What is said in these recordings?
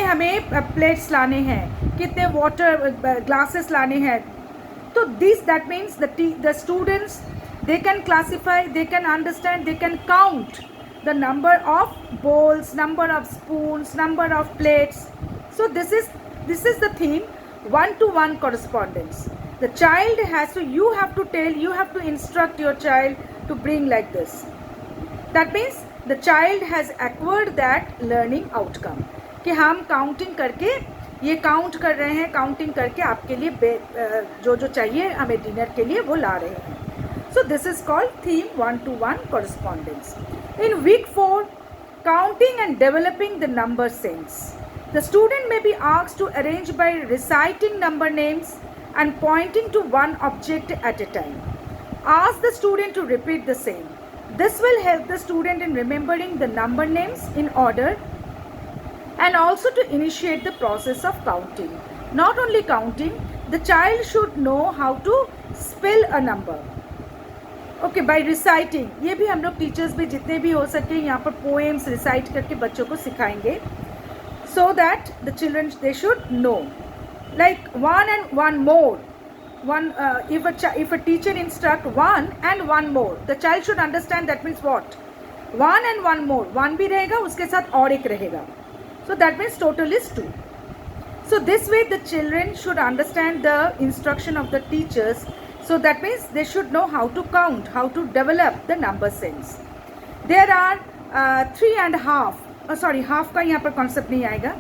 हमें प्लेट्स लाने हैं, कितने वाटर ग्लासेस लाने हैं. तो this that means the students they can classify, they can understand, they can count the number of bowls, number of spoons, number of plates. So this is the theme, one to one correspondence. The child has to, you have to tell, you have to instruct your child to bring like this. That means the child has acquired that learning outcome कि हम counting करके ये count कर रहे हैं, counting करके आपके लिए जो जो चाहिए हमें डिनर के लिए वो ला रहे हैं. So this is called theme one-to-one correspondence. In week 4, counting and developing the number sense. The student may be asked to arrange by reciting number names and pointing to one object at a time. Ask the student to repeat the same. This will help the student in remembering the number names in order and also to initiate the process of counting. Not only counting, the child should know how to spell a number. Okay, by reciting, ये भी हम लोग teachers भी जितने भी हो सके यहाँ पर पोएम्स रिसाइट करके बच्चों को सिखाएंगे, so that the children they should know, like one and one more, one if a teacher instruct one and one more, the child should understand that means what, one and one more, one भी रहेगा उसके साथ और एक रहेगा, so that means total is 2. So this way the children should understand the instruction of the teachers. So that means they should know how to count, how to develop the number sense. There are 3.5, sorry, half का यहाँ पर concept नहीं आएगा.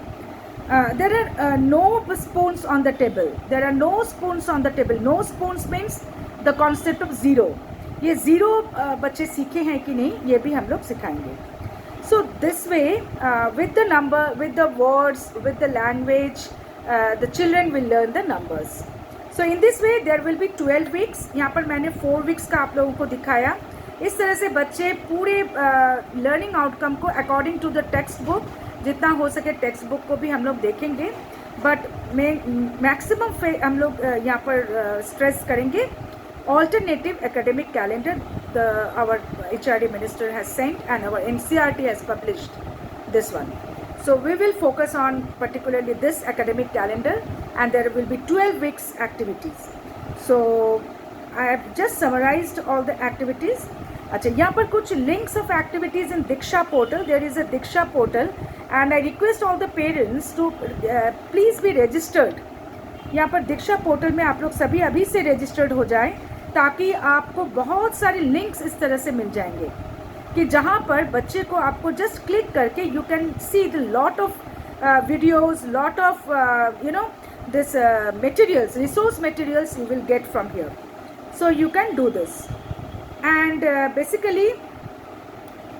There are no spoons on the table. There are no spoons on the table. No spoons means the concept of zero. ये zero बच्चे सीखे हैं कि नहीं, ये भी हम लोग सिखाएंगे. So this way, with the number, with the words, with the language, the children will learn the numbers. So in this way there will be 12 weeks. यहाँ पर मैंने 4 weeks का आप लोगों को दिखाया. इस तरह से बच्चे पूरे लर्निंग आउटकम को according to the text book, जितना हो सके टेक्स्ट बुक को भी हम लोग देखेंगे, बट मैक्सिमम हम लोग यहाँ पर स्ट्रेस करेंगे alternative academic calendar our HRD minister has sent and our NCERT has published this one. So we will focus on particularly this academic calendar, and there will be 12 weeks activities. So I have just summarized all the activities. अच्छा, यहाँ पर कुछ links of activities in Diksha portal. There is a Diksha portal and I request all the parents to please be registered. यहाँ पर दीक्षा portal में आप लोग सभी अभी से रजिस्टर्ड हो जाएं, ताकि आपको बहुत सारे लिंक्स इस तरह से मिल जाएंगे कि जहाँ पर बच्चे को आपको जस्ट क्लिक करके you can see the lot of videos, lot of this materials, resource materials you will get from here. So you can do this, and basically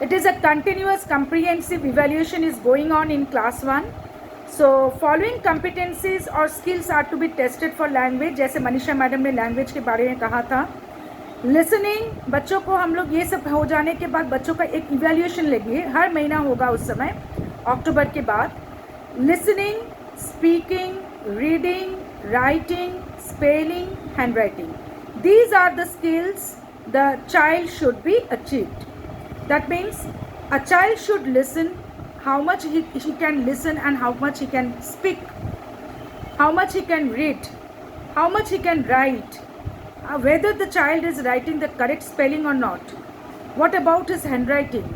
it is a continuous comprehensive evaluation is going on in class 1. So following competencies or skills are to be tested for language. जैसे Manisha madam ने language के बारे में कहा था. Listening, बच्चों को हम लोग ये सब हो जाने के बाद बच्चों का एक इवैल्यूएशन लेंगे, हर महीना होगा उस समय अक्टूबर के बाद. Listening, speaking, reading, writing, spelling, handwriting. These are the skills the child should be achieved. That means a child should listen, how much he can listen and how much he can speak, how much he can read, how much he can write, whether the child is writing the correct spelling or not, what about his handwriting.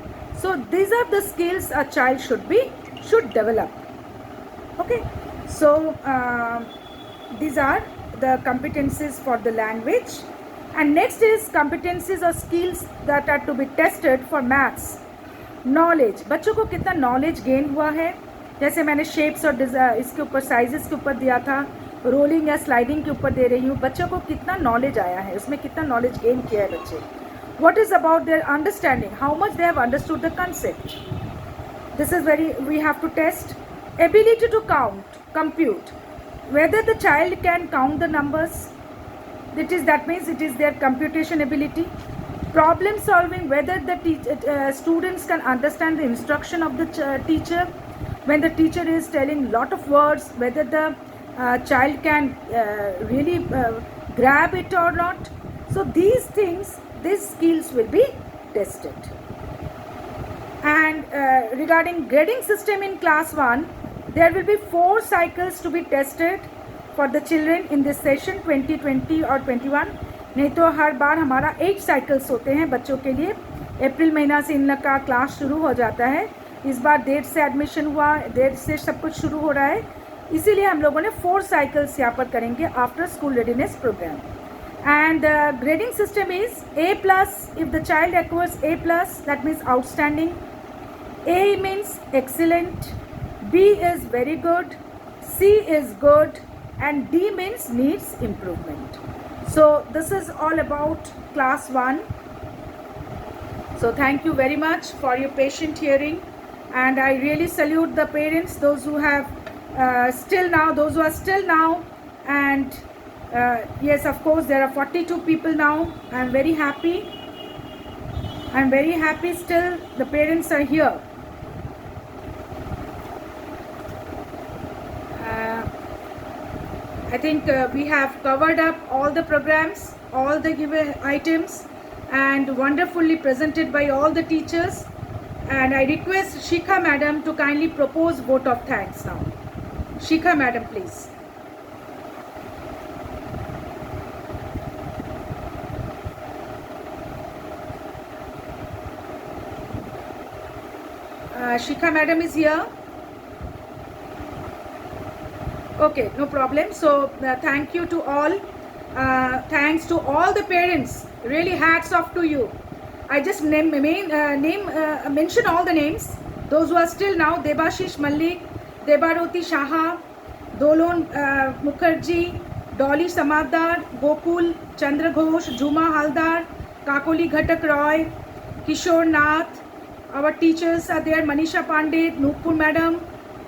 So these are the skills a child should develop. Okay. So these are the competencies for the language, and next is competencies or skills that are to be tested for maths. Knowledge, बच्चों को कितना knowledge gain हुआ है, जैसे मैंने shapes और इसके ऊपर sizes के ऊपर दिया था, rolling या sliding के ऊपर दे रही हूँ, बच्चों को कितना knowledge आया है, उसमें कितना knowledge gain किया है बच्चे. What is about their understanding, how much they have understood the concept. This is we have to test. Ability to count, compute, whether the child can count the numbers, that means it is their computation ability. Problem solving, whether the students can understand the instruction of the teacher when the teacher is telling lot of words, whether the child can really grab it or not. So these things, these skills will be tested. And regarding grading system in class 1, There will be 4 cycles to be tested for the children in this session 2020 और 21. नहीं तो हर बार हमारा 8 cycles होते हैं बच्चों के लिए. अप्रैल महीना से इन लोग का क्लास शुरू हो जाता है. इस बार डेट से एडमिशन हुआ, डेट से सब कुछ शुरू हो रहा है, इसीलिए हम लोगों ने 4 साइकिल्स यहाँ पर करेंगे after school readiness programme. And grading system is A plus. If the child acquires A plus, that means outstanding. A means excellent, B is very good, C is good, and D means needs improvement. So this is all about class 1. So thank you very much for your patient hearing, and I really salute the parents, those who have those who are still now, and yes, of course, there are 42 people now. I'm very happy. I'm very happy still the parents are here. I think we have covered up all the programs, all the given items, and wonderfully presented by all the teachers. And I request Shikha madam to kindly propose vote of thanks now. Shikha madam, please. Shikha madam is here. Okay, no problem. So thank you to all. Thanks to all the parents. Really hats off to you. I just mention all the names. Those who are still now: Debashish Malik, Debaroti Shaha, Dolon Mukherjee, Dolly Samadar, Gokul Chandra Ghosh, Juma Haldar, Kakoli Ghatak Roy, Kishore Nath. Our teachers are there: Manisha Pandit, Nupur madam,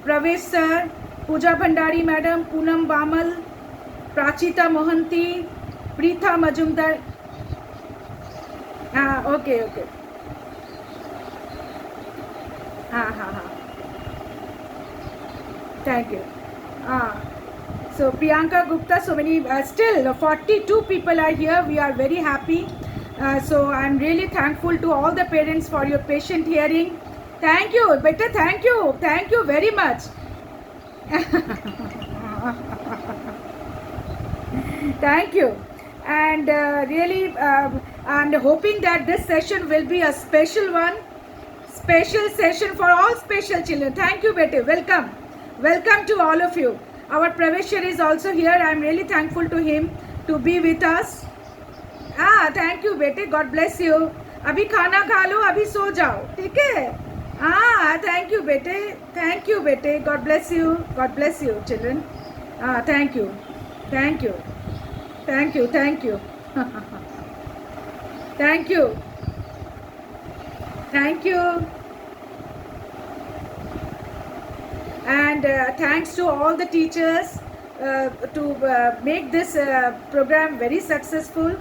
Pravesh sir, Pooja Bhandari madam, Poonam Bamal, Prachita Mohanty, Preetha Majumdar. Okay. Thank you. So Priyanka Gupta, so many, still 42 people are here. We are very happy. So I'm really thankful to all the parents for your patient hearing. Thank you, beta. Thank you very much. Thank you. And really and hoping that this session will be a special one, special session for all special children. Thank you, beta. Welcome to all of you. Our Pravesh sir is also here. I'm really thankful to him to be with us. Thank you, beta. God bless you. अभी खाना खा लो, अभी सो जाओ, ठीक है? Thank you, beta. God bless you, children. Thank you. Thank you. Thank you. And thanks to all the teachers to make this program very successful.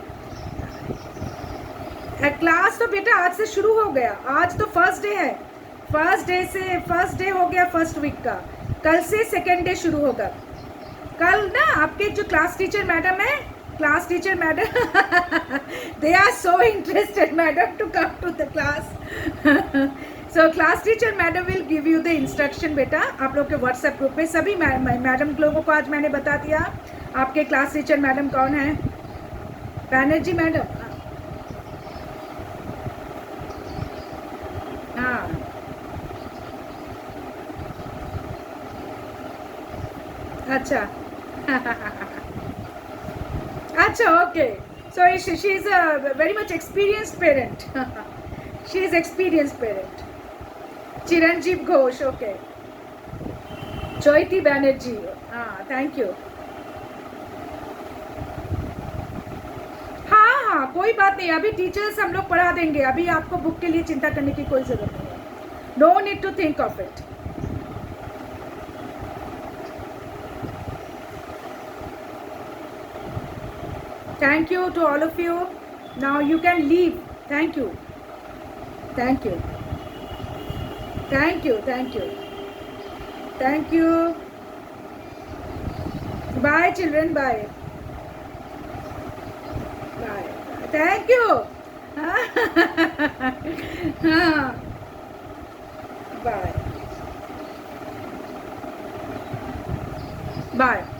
Class तो बेटा आज से शुरू हो गया. आज तो फर्स्ट डे है. फर्स्ट डे हो गया फर्स्ट वीक का. कल से सेकेंड डे शुरू होगा. कल ना आपके जो क्लास टीचर मैडम है, they are so interested madam to come to the class. So class teacher madam will give you the instruction बेटा. आप लोग के व्हाट्सएप ग्रुप में सभी मैडम लोगों को आज मैंने बता दिया. आपके क्लास टीचर मैडम कौन है? बैनर्जी मैडम. अच्छा. Okay. So she is a very much experienced parent. She is experienced parent. Chiranjeev Ghosh. Okay. Joyti Banerjee. Thank you. हाँ, कोई बात नहीं. अभी टीचर्स हम लोग पढ़ा देंगे. अभी आपको बुक के लिए चिंता करने की कोई जरूरत नहीं है. No need to think of it. Thank you to all of you. Now you can leave. Thank you. Bye children. Bye. Thank you. Bye. Bye.